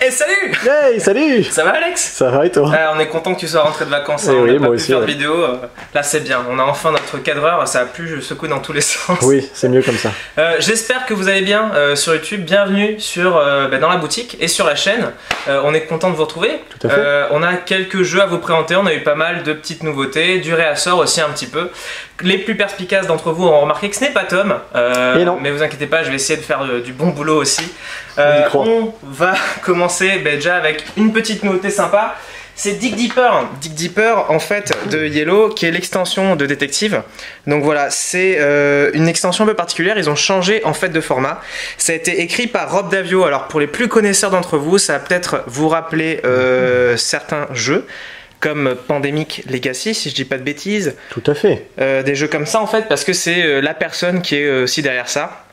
Hey, salut! Hey, salut! Ça va, Alex? Ça va et toi? On est content que tu sois rentré de vacances. Hein, oui, on a moi pas pu aussi, faire de ouais. vidéo. Là, c'est bien. On a enfin notre cadreur. Ça a pu secouer dans tous les sens. Oui, c'est mieux comme ça. J'espère que vous allez bien sur YouTube. Bienvenue sur, dans la boutique et sur la chaîne. On est content de vous retrouver. Tout à fait. On a quelques jeux à vous présenter. On a eu pas mal de petites nouveautés, du réassort aussi un petit peu. Les plus perspicaces d'entre vous auront remarqué que ce n'est pas Tom. Et non. Mais vous inquiétez pas, je vais essayer de faire du bon boulot aussi. On y croit. On va commencer déjà avec une petite nouveauté sympa. C'est Dig Deeper. Dig Deeper en fait de Yellow qui est l'extension de Détective. Donc voilà, c'est une extension un peu particulière. Ils ont changé en fait de format. Ça a été écrit par Rob Davio. Alors pour les plus connaisseurs d'entre vous, ça va peut-être vous rappeler certains jeux comme Pandemic Legacy, si je dis pas de bêtises. Tout à fait. Des jeux comme ça en fait, parce que c'est la personne qui est aussi derrière ça.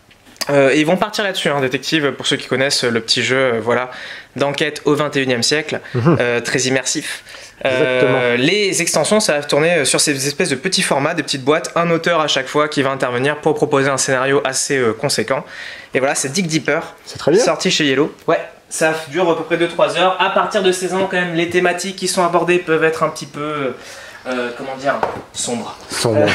Et ils vont partir là-dessus, hein, Détective, pour ceux qui connaissent le petit jeu voilà, d'enquête au 21e siècle, très immersif. Les extensions, ça va tourner sur ces espèces de petits formats, des petites boîtes, un auteur à chaque fois qui va intervenir pour proposer un scénario assez conséquent. Et voilà, c'est Dig Deeper, C'est très bien. sorti chez Yellow. Ouais, ça dure à peu près 2-3 heures. À partir de 16 ans, quand même, les thématiques qui sont abordées peuvent être un petit peu... comment dire, sombre. Sombre.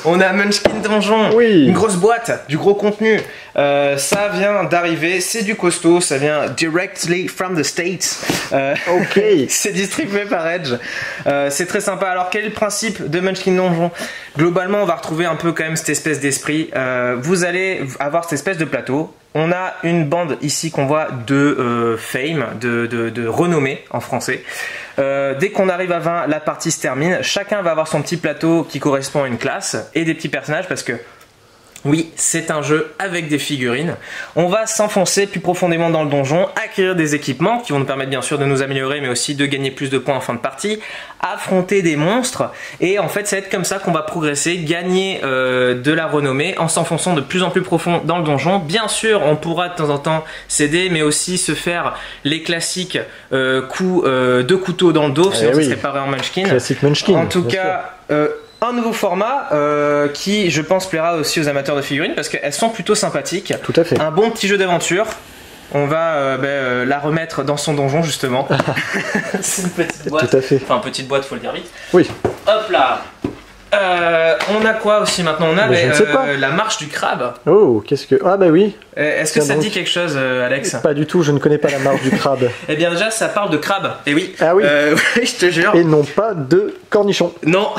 On a Munchkin Donjon, Oui. une grosse boîte, du gros contenu. Ça vient d'arriver, c'est du costaud, ça vient directly from the States. Ok. C'est distribué par Edge. C'est très sympa. Alors quel est le principe de Munchkin Donjon? Globalement, on va retrouver un peu quand même cette espèce d'esprit. Vous allez avoir cette espèce de plateau. On a une bande ici qu'on voit de fame, de renommée en français. Dès qu'on arrive à 20, la partie se termine. Chacun va avoir son petit plateau qui correspond à une classe et des petits personnages parce que oui, c'est un jeu avec des figurines. On va s'enfoncer plus profondément dans le donjon, acquérir des équipements qui vont nous permettre bien sûr de nous améliorer mais aussi de gagner plus de points en fin de partie, affronter des monstres et en fait ça va être comme ça qu'on va progresser, gagner de la renommée en s'enfonçant de plus en plus profond dans le donjon. Bien sûr, on pourra de temps en temps s'aider mais aussi se faire les classiques coups de couteau dans le dos, sinon ça serait pareil en Munchkin. Classique Munchkin. En tout cas... un nouveau format qui, je pense, plaira aussi aux amateurs de figurines parce qu'elles sont plutôt sympathiques. Tout à fait. Un bon petit jeu d'aventure. On va la remettre dans son donjon, justement. C'est une petite boîte. Tout à fait. Enfin, petite boîte, faut le dire vite. Oui. Hop là. On a quoi aussi maintenant? On a je ne sais pas. la marche du crabe. Oh, qu'est-ce que... Ah bah oui. Est-ce que Tiens ça te donc. dit quelque chose, Alex? Pas du tout, je ne connais pas la marche du crabe. Eh bien déjà, ça parle de crabe. Et oui. Ah oui. Oui, je te jure. Et non pas de cornichons. Non,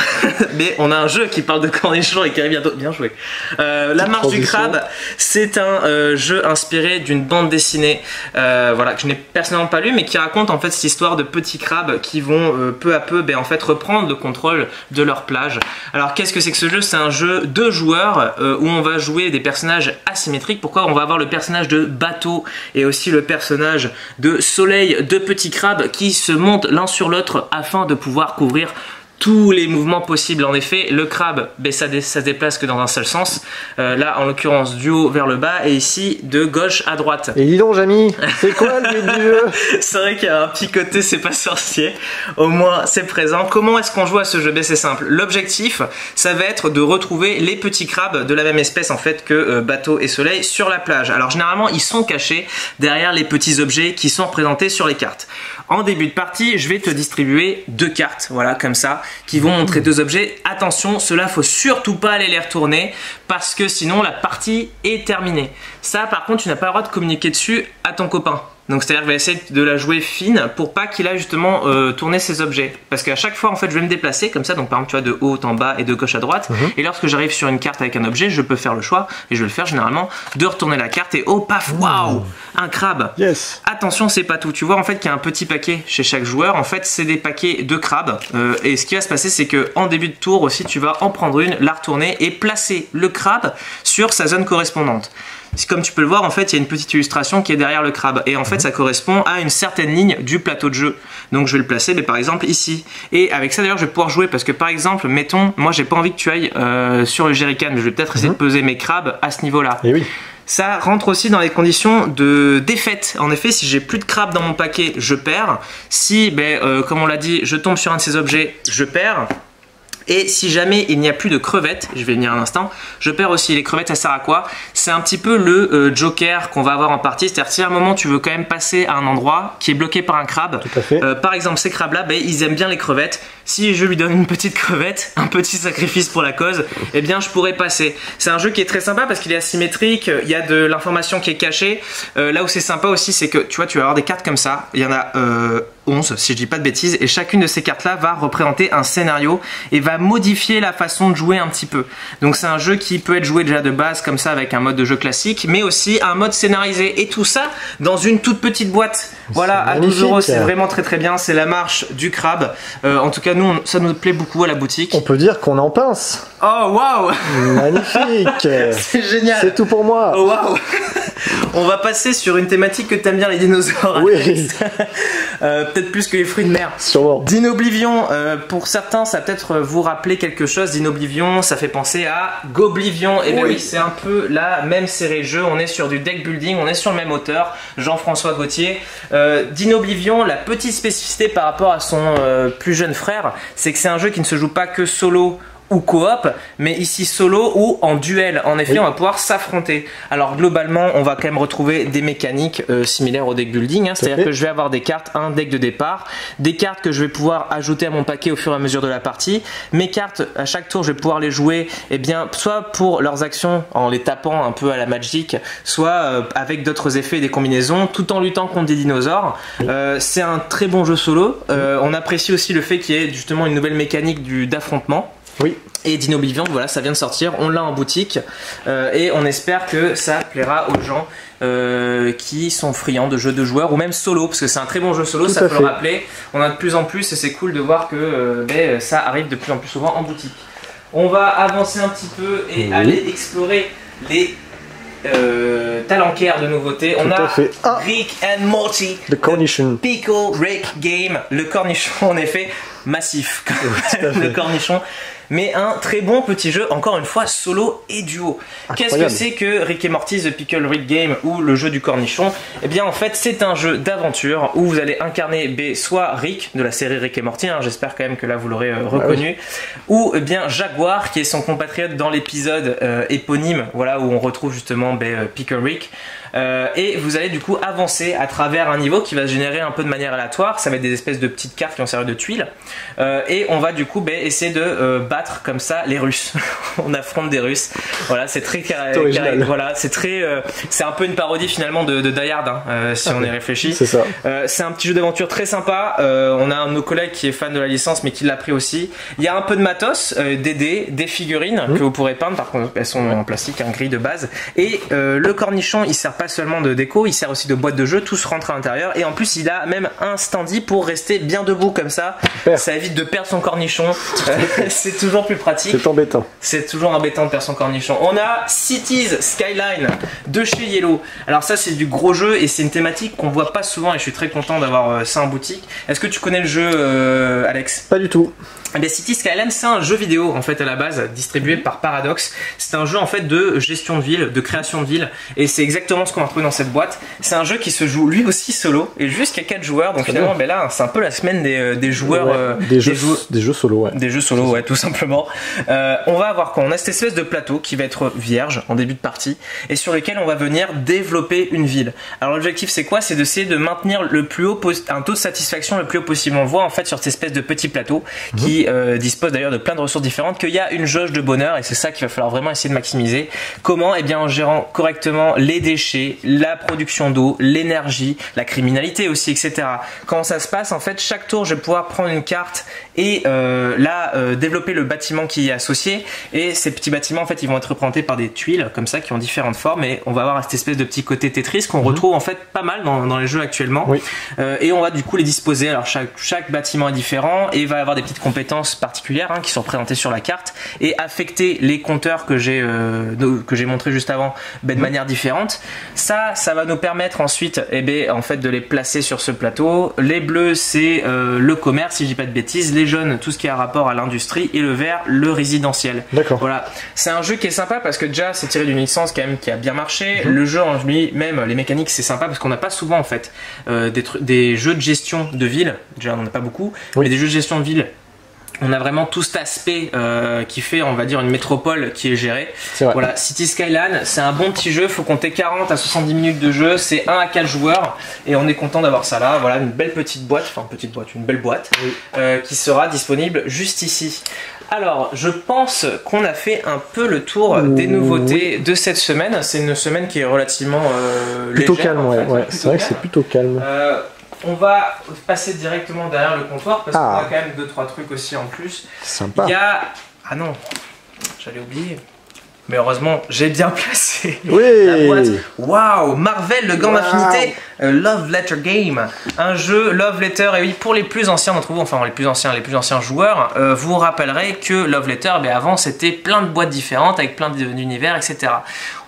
mais on a un jeu qui parle de cornichons et qui arrive bientôt. Bien joué. La marche du crabe, c'est un jeu inspiré d'une bande dessinée voilà, que je n'ai personnellement pas lu, mais qui raconte en fait cette histoire de petits crabes qui vont peu à peu en fait, reprendre le contrôle de leur plage. Alors qu'est-ce que c'est que ce jeu? C'est un jeu de joueurs où on va jouer des personnages asymétriques. Pourquoi? On va avoir le personnage de bateau et aussi le personnage de soleil, de petits crabes qui se montent l'un sur l'autre afin de pouvoir couvrir tous les mouvements possibles. En effet, le crabe, ça se déplace que dans un seul sens. Là, en l'occurrence, du haut vers le bas et ici, de gauche à droite. Et dis donc, Jamy, c'est quoi le but du jeu? C'est vrai qu'il y a un petit côté c'est pas sorcier, au moins c'est présent. Comment est-ce qu'on joue à ce jeu? C'est simple, l'objectif ça va être de retrouver les petits crabes de la même espèce en fait que bateau et soleil sur la plage. Alors généralement ils sont cachés derrière les petits objets qui sont représentés sur les cartes. En début de partie, je vais te distribuer 2 cartes, voilà comme ça, qui vont montrer 2 objets. Attention, cela faut surtout pas aller les retourner parce que sinon la partie est terminée. Ça par contre tu n'as pas le droit de communiquer dessus à ton copain. Donc c'est-à-dire que je vais essayer de la jouer fine pour pas qu'il aille justement tourner ses objets. Parce qu'à chaque fois en fait je vais me déplacer comme ça, donc par exemple tu vois de haut en bas et de gauche à droite. Et lorsque j'arrive sur une carte avec un objet, je peux faire le choix, et je vais le faire généralement, de retourner la carte et oh paf, waouh, un crabe. Yes. Attention, c'est pas tout. Tu vois en fait qu'il y a un petit paquet chez chaque joueur. En fait c'est des paquets de crabes. Et ce qui va se passer c'est que en début de tour aussi tu vas en prendre une, la retourner et placer le crabe sur sa zone correspondante. Comme tu peux le voir, en fait, il y a une petite illustration qui est derrière le crabe. Et en fait, ça correspond à une certaine ligne du plateau de jeu. Donc, je vais le placer, mais par exemple, ici. Et avec ça, d'ailleurs, je vais pouvoir jouer parce que, par exemple, mettons, moi, j'ai pas envie que tu ailles sur le jerrycan, mais je vais peut-être essayer de peser mes crabes à ce niveau-là. Et oui. Ça rentre aussi dans les conditions de défaite. En effet, si j'ai plus de crabes dans mon paquet, je perds. Si, comme on l'a dit, je tombe sur un de ces objets, je perds. Et si jamais il n'y a plus de crevettes, je vais venir un instant, je perds aussi. Les crevettes, ça sert à quoi? C'est un petit peu le joker qu'on va avoir en partie. C'est-à-dire si à un moment tu veux quand même passer à un endroit qui est bloqué par un crabe, Tout à fait. par exemple ces crabes là, ils aiment bien les crevettes. Si je lui donne une petite crevette, un petit sacrifice pour la cause, eh bien je pourrais passer. C'est un jeu qui est très sympa parce qu'il est asymétrique, il y a de l'information qui est cachée. Là où c'est sympa aussi, c'est que tu vois, tu vas avoir des cartes comme ça, il y en a 11 si je dis pas de bêtises, et chacune de ces cartes là va représenter un scénario et va modifier la façon de jouer un petit peu. Donc c'est un jeu qui peut être joué déjà de base comme ça avec un mode de jeu classique, mais aussi un mode scénarisé, et tout ça dans une toute petite boîte. Voilà, à 12 €, c'est vraiment très très bien. C'est la marche du crabe. En tout cas nous ça nous plaît beaucoup à la boutique. On peut dire qu'on en pince. Oh waouh, Magnifique. c'est génial. C'est tout pour moi. Oh waouh. On va passer sur une thématique que t'aimes bien, les dinosaures. Oui. Peut-être plus que les fruits de mer. Sûrement. Dinoblivion, pour certains, ça va peut-être vous rappeler quelque chose. Dinoblivion, ça fait penser à Goblivion. Et bien oui, c'est un peu la même série de jeux. On est sur du deck building, on est sur le même auteur, Jean-François Gauthier. Dinoblivion, la petite spécificité par rapport à son plus jeune frère, c'est que c'est un jeu qui ne se joue pas que solo ou coop, mais ici solo ou en duel. En effet, on va pouvoir s'affronter. Alors globalement, on va quand même retrouver des mécaniques similaires au deck building, c'est-à-dire que je vais avoir des cartes, un deck de départ, des cartes que je vais pouvoir ajouter à mon paquet au fur et à mesure de la partie. Mes cartes, à chaque tour, je vais pouvoir les jouer, eh bien, soit pour leurs actions en les tapant un peu à la Magic, soit avec d'autres effets et des combinaisons, tout en luttant contre des dinosaures. C'est un très bon jeu solo. On apprécie aussi le fait qu'il y ait justement une nouvelle mécanique d'affrontement. Oui. Et Dinoblivion, voilà, ça vient de sortir, on l'a en boutique et on espère que ça plaira aux gens qui sont friands de jeux de joueurs ou même solo, parce que c'est un très bon jeu solo, Tout ça faut fait. le rappeler. On a de plus en plus et c'est cool de voir que ça arrive de plus en plus souvent en boutique. On va avancer un petit peu et aller explorer les talencaires de nouveautés. On a Rick and Morty, The Cornichon. Pickle Rick Game, le cornichon en effet massif, le cornichon. Mais un très bon petit jeu, encore une fois, solo et duo. Qu'est-ce que c'est que Rick et Morty, The Pickle Rick Game ou le jeu du cornichon? Eh bien, en fait, c'est un jeu d'aventure où vous allez incarner soit Rick de la série Rick et Morty, j'espère quand même que là vous l'aurez reconnu, ou bien Jaguar, qui est son compatriote dans l'épisode éponyme, voilà, où on retrouve justement Pickle Rick. Et vous allez du coup avancer à travers un niveau qui va se générer un peu de manière aléatoire. Ça va être des espèces de petites cartes qui vont servir de tuiles, et on va du coup essayer de battre comme ça les Russes. On affronte des Russes. Voilà, c'est très carré. Voilà, c'est très, c'est un peu une parodie finalement de Die Hard, si on y réfléchit. C'est ça. C'est un petit jeu d'aventure très sympa. On a un de nos collègues qui est fan de la licence mais qui l'a pris aussi. Il y a un peu de matos, des dés, des figurines que vous pourrez peindre. Par contre, elles sont en plastique, gris de base. Et le cornichon, il sert pas seulement de déco, il sert aussi de boîte de jeu. Tout se rentre à l'intérieur. Et en plus, il a même un standy pour rester bien debout comme ça. Ça évite de perdre son cornichon. C'est toujours plus pratique. C'est embêtant. C'est toujours embêtant de perdre son cornichon. On a Cities Skyline de chez Yellow. Alors ça, c'est du gros jeu et c'est une thématique qu'on voit pas souvent et je suis très content d'avoir ça en boutique. Est-ce que tu connais le jeu, Alex? Pas du tout. Eh bien, Cities Skyline, c'est un jeu vidéo en fait à la base, distribué par Paradox. C'est un jeu en fait de gestion de ville, de création de ville, et c'est exactement ce qu'on va retrouver dans cette boîte. C'est un jeu qui se joue lui aussi solo et jusqu'à 4 joueurs. Donc finalement, là, c'est un peu la semaine des joueurs, des jeux solo, ouais. Des jeux solo, ouais, tout simplement. On va avoir quoi? On a cette espèce de plateau qui va être vierge en début de partie et sur lequel on va venir développer une ville. Alors l'objectif, c'est quoi? C'est d'essayer de maintenir le plus haut un taux de satisfaction le plus haut possible. On voit en fait sur cette espèce de petit plateau qui dispose d'ailleurs de plein de ressources différentes, qu'il y a une jauge de bonheur et c'est ça qu'il va falloir vraiment essayer de maximiser. Comment? Eh bien en gérant correctement les déchets, la production d'eau, l'énergie, la criminalité aussi, etc. Quand ça se passe, en fait, chaque tour, je vais pouvoir prendre une carte et développer le bâtiment qui y est associé. Et ces petits bâtiments, en fait, ils vont être représentés par des tuiles comme ça qui ont différentes formes et on va avoir cette espèce de petit côté Tetris qu'on retrouve en fait pas mal dans les jeux actuellement. Oui. Et on va du coup les disposer. Alors chaque bâtiment est différent et il va avoir des petites compétences particulières qui sont représentées sur la carte et affecter les compteurs que j'ai montré juste avant de manière différente. Ça va nous permettre ensuite en fait de les placer sur ce plateau. Les bleus c'est le commerce si je dis pas de bêtises, les jaunes tout ce qui a rapport à l'industrie et le vert le résidentiel. D'accord. Voilà, c'est un jeu qui est sympa parce que déjà c'est tiré d'une licence quand même qui a bien marché. Le jeu en lui-même, les mécaniques c'est sympa parce qu'on n'a pas souvent en fait des jeux de gestion de ville. Déjà on n'en a pas beaucoup, mais des jeux de gestion de ville On a vraiment tout cet aspect qui fait, on va dire, une métropole qui est gérée. Voilà, City Skyline, c'est un bon petit jeu, faut compter 40 à 70 minutes de jeu, c'est 1 à 4 joueurs et on est content d'avoir ça là. Voilà, une belle petite boîte, enfin petite boîte, une belle boîte qui sera disponible juste ici. Alors, je pense qu'on a fait un peu le tour des nouveautés de cette semaine. C'est une semaine qui est relativement plutôt légère, calme, ouais. C'est vrai que c'est plutôt calme. On va passer directement derrière le comptoir parce qu'on a quand même 2-3 trucs aussi en plus. Sympa. Il y a... Ah non, j'allais oublier. Mais heureusement, j'ai bien placé la boîte. Waouh, Marvel, le gant d'infinité, Love Letter Game. Un jeu Love Letter, et oui, pour les plus anciens d'entre vous, enfin les plus anciens joueurs, vous rappellerez que Love Letter, avant c'était plein de boîtes différentes avec plein d'univers, etc.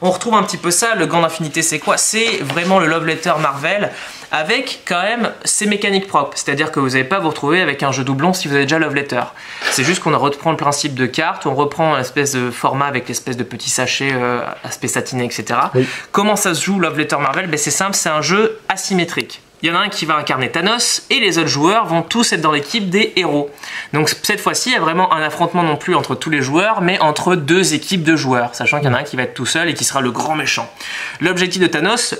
On retrouve un petit peu ça, le gant d'infinité c'est quoi? C'est vraiment le Love Letter Marvel, avec quand même ses mécaniques propres, c'est-à-dire que vous n'allez pas vous retrouver avec un jeu doublon si vous avez déjà Love Letter. C'est juste qu'on reprend le principe de carte, on reprend l'espèce de format avec l'espèce de petit sachet aspect satiné, etc. Oui. Comment ça se joue Love Letter Marvel? C'est simple, c'est un jeu asymétrique. Il y en a un qui va incarner Thanos et les autres joueurs vont tous être dans l'équipe des héros. Donc cette fois-ci, il y a vraiment un affrontement non plus entre tous les joueurs, mais entre deux équipes de joueurs, sachant qu'il y en a un qui va être tout seul et qui sera le grand méchant. L'objectif de Thanos,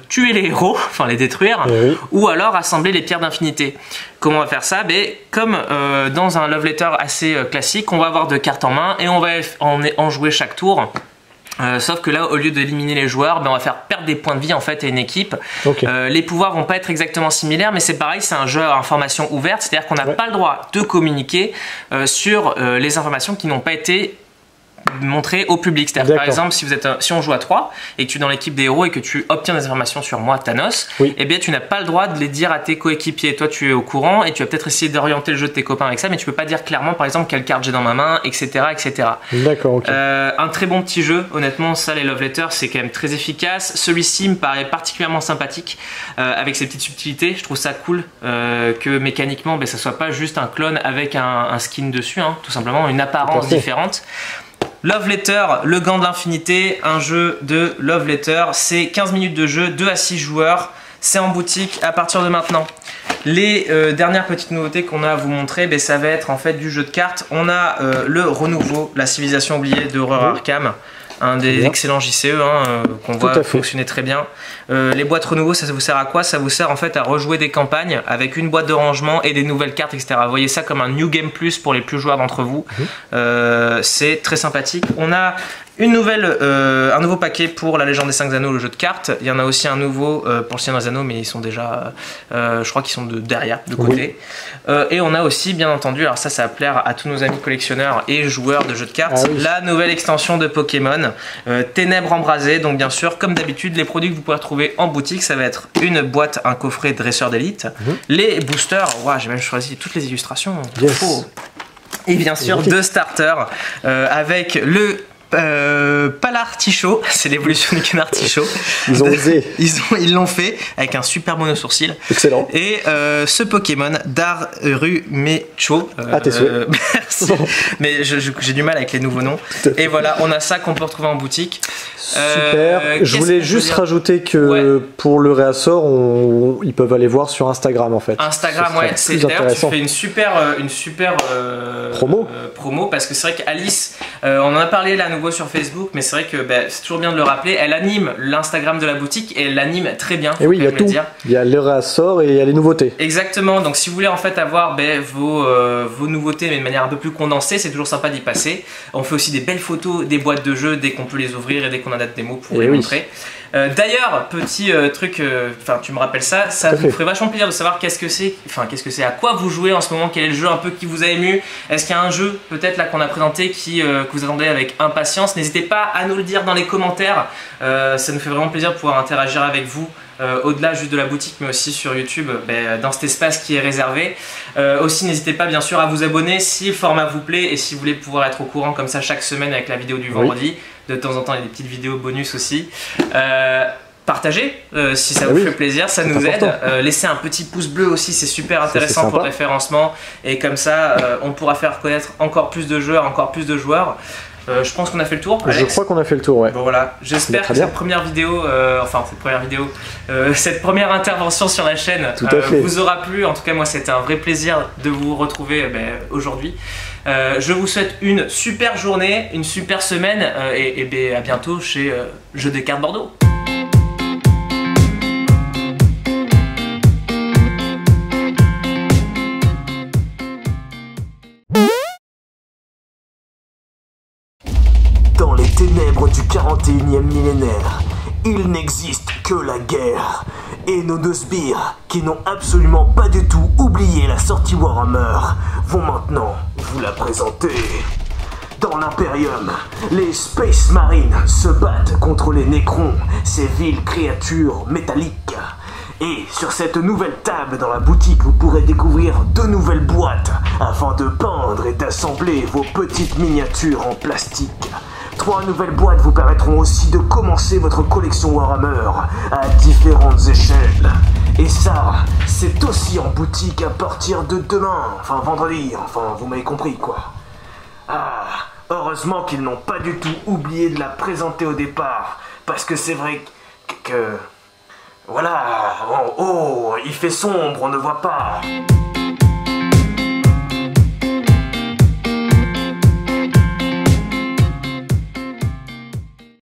tuer les héros, enfin les détruire, ou alors assembler les pierres d'infinité. Comment on va faire ça? Comme dans un Love Letter assez classique, on va avoir 2 cartes en main et on va en jouer chaque tour. Sauf que là, au lieu d'éliminer les joueurs, on va faire perdre des points de vie en fait à une équipe. Les pouvoirs vont pas être exactement similaires, mais c'est pareil, c'est un jeu à information ouverte, c'est-à-dire qu'on n'a pas le droit de communiquer sur les informations qui n'ont pas été montrer au public. C'est-à-dire par exemple si on joue à 3 et que tu es dans l'équipe des héros et que tu obtiens des informations sur moi, Thanos, eh bien tu n'as pas le droit de les dire à tes coéquipiers. Toi tu es au courant et tu vas peut-être essayer d'orienter le jeu de tes copains avec ça, mais tu peux pas dire clairement par exemple quelle carte j'ai dans ma main, etc. etc. D'accord, ok. Un très bon petit jeu, honnêtement, ça les Love Letters c'est quand même très efficace. Celui-ci me paraît particulièrement sympathique avec ses petites subtilités. Je trouve ça cool que mécaniquement ça soit pas juste un clone avec un skin dessus, tout simplement une apparence différente. Love Letter, le gant de l'infinité, un jeu de Love Letter, c'est 15 minutes de jeu, 2 à 6 joueurs, c'est en boutique à partir de maintenant. Les dernières petites nouveautés qu'on a à vous montrer, ça va être en fait du jeu de cartes. On a le renouveau, la civilisation oubliée d'Horreur Arkham. Un des excellents JCE qu'on voit fonctionner très bien. Les boîtes renouveau, ça vous sert à quoi? Ça vous sert en fait à rejouer des campagnes avec une boîte de rangement et des nouvelles cartes, etc. Vous voyez ça comme un New Game Plus pour les plus joueurs d'entre vous. C'est très sympathique. On a un nouveau paquet pour la Légende des 5 Anneaux, le jeu de cartes. Il y en a aussi un nouveau pour le Seigneur des Anneaux, mais ils sont déjà, je crois qu'ils sont derrière, de côté. Et on a aussi, bien entendu, alors ça va plaire à tous nos amis collectionneurs et joueurs de jeux de cartes, la nouvelle extension de Pokémon, Ténèbres Embrasées. Donc bien sûr, comme d'habitude, les produits que vous pourrez retrouver en boutique, ça va être une boîte, un coffret dresseur d'élite, les boosters, j'ai même choisi toutes les illustrations. Et bien sûr, 2 starters avec le Palartichaut, c'est l'évolution du canartichaut. Ils ont osé. Ils l'ont fait avec un super mono sourcil. Excellent. Et ce Pokémon Darumecho. Tes souhaits. Merci. Mais j'ai du mal avec les nouveaux noms. Et voilà, on a ça qu'on peut retrouver en boutique. Super. Je voulais juste rajouter que pour le réassort, ils peuvent aller voir sur Instagram en fait. Instagram, c'est d'ailleurs tu fais une super promo parce que c'est vrai qu'Alice, on en a parlé là à nouveau sur Facebook, mais c'est vrai que c'est toujours bien de le rappeler. Elle anime l'Instagram de la boutique et elle l'anime très bien. Et oui, il y a tout. Il y a le réassort et il y a les nouveautés. Exactement. Donc si vous voulez en fait avoir vos nouveautés mais de manière un peu plus condensée, c'est toujours sympa d'y passer. On fait aussi des belles photos des boîtes de jeux dès qu'on peut les ouvrir et dès qu'on a date démo pour les montrer. D'ailleurs, petit truc, tu me rappelles ça vous ferait vachement plaisir de savoir qu'est-ce que c'est, à quoi vous jouez en ce moment, quel est le jeu un peu qui vous a ému. Est-ce qu'il y a un jeu peut-être là qu'on a présenté que vous attendez avec impatience? N'hésitez pas à nous le dire dans les commentaires, ça nous fait vraiment plaisir de pouvoir interagir avec vous. Au-delà juste de la boutique mais aussi sur YouTube dans cet espace qui est réservé. Aussi n'hésitez pas bien sûr à vous abonner si le format vous plaît et si vous voulez pouvoir être au courant comme ça chaque semaine avec la vidéo du vendredi. De temps en temps il y a des petites vidéos bonus aussi. partagez si ça vous fait plaisir, ça nous aide. Laissez un petit pouce bleu aussi, c'est super intéressant pour le référencement. Et comme ça, on pourra faire connaître encore plus de joueurs, je pense qu'on a fait le tour, Alex. Je crois qu'on a fait le tour, ouais. Bon voilà, j'espère que cette première intervention sur la chaîne vous aura plu. En tout cas, moi, c'était un vrai plaisir de vous retrouver aujourd'hui. Je vous souhaite une super journée, une super semaine et à bientôt chez Jeux de cartes Bordeaux. Dans les ténèbres du 41e millénaire, il n'existe que la guerre. Et nos deux sbires, qui n'ont absolument pas du tout oublié la sortie Warhammer, vont maintenant vous la présenter. Dans l'Imperium, les Space Marines se battent contre les Necrons, ces viles créatures métalliques. Et sur cette nouvelle table dans la boutique, vous pourrez découvrir 2 nouvelles boîtes afin de peindre et d'assembler vos petites miniatures en plastique. 3 nouvelles boîtes vous permettront aussi de commencer votre collection Warhammer à différentes échelles. Et ça, c'est aussi en boutique à partir de demain, enfin vendredi, enfin vous m'avez compris quoi. Ah, heureusement qu'ils n'ont pas du tout oublié de la présenter au départ, parce que c'est vrai que... Voilà, oh, il fait sombre, on ne voit pas.